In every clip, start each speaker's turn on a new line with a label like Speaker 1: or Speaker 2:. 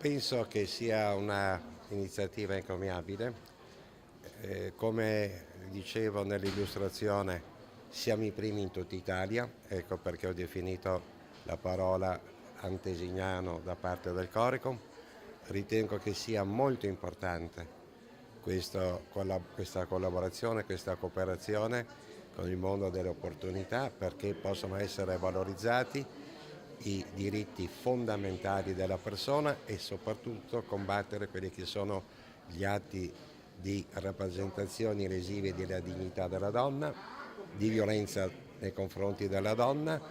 Speaker 1: Penso che sia una iniziativa encomiabile. Come dicevo nell'illustrazione, siamo i primi in tutta Italia, ecco perché ho definito la parola antesignano da parte del Corecom. Ritengo che sia molto importante questa collaborazione, questa cooperazione con il mondo delle opportunità, perché possono essere valorizzati i diritti fondamentali della persona e soprattutto combattere quelli che sono gli atti di rappresentazioni lesive della dignità della donna, di violenza nei confronti della donna,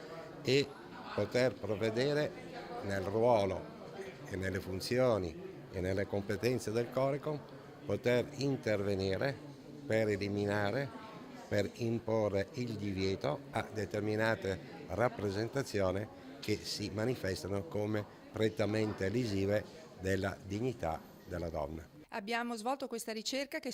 Speaker 1: e poter provvedere nel ruolo e nelle funzioni e nelle competenze del Corecom, poter intervenire per eliminare, per imporre il divieto a determinate rappresentazioni che si manifestano come prettamente lesive della dignità della donna.
Speaker 2: Abbiamo svolto questa ricerca che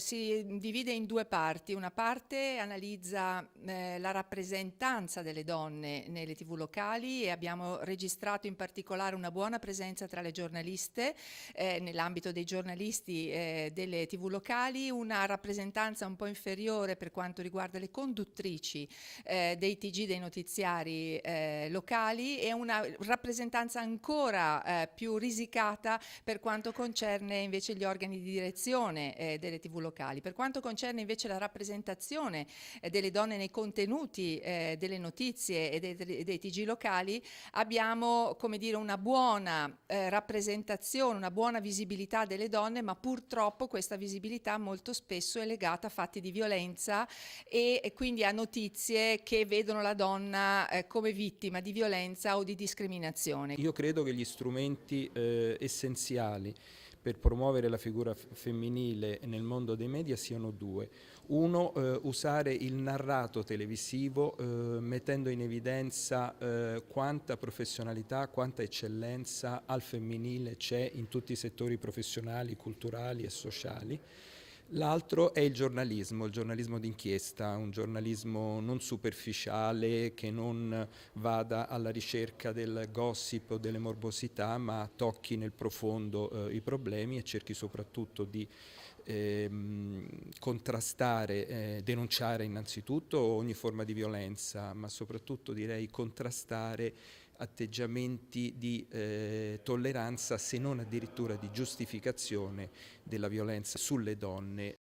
Speaker 2: si divide in due parti. Una parte analizza la rappresentanza delle donne nelle TV locali e abbiamo registrato in particolare una buona presenza tra le giornaliste, nell'ambito dei giornalisti delle TV locali, una rappresentanza un po' inferiore per quanto riguarda le conduttrici dei TG, dei notiziari locali, e una rappresentanza ancora più risicata per quanto concerne invece gli organi di direzione delle TV locali. Per quanto concerne invece la rappresentazione delle donne nei contenuti delle notizie e dei TG locali, abbiamo, come dire, una buona rappresentazione, una buona visibilità delle donne, ma purtroppo questa visibilità molto spesso è legata a fatti di violenza e quindi a notizie che vedono la donna come vittima di violenza o di discriminazione.
Speaker 3: Io credo che gli strumenti essenziali per promuovere la figura femminile nel mondo dei media siano due. Uno, usare il narrato televisivo mettendo in evidenza quanta professionalità, quanta eccellenza al femminile c'è in tutti i settori professionali, culturali e sociali. L'altro è il giornalismo d'inchiesta, un giornalismo non superficiale che non vada alla ricerca del gossip o delle morbosità, ma tocchi nel profondo i problemi e cerchi soprattutto di contrastare, denunciare innanzitutto ogni forma di violenza, ma soprattutto direi contrastare atteggiamenti di tolleranza, se non addirittura di giustificazione della violenza sulle donne.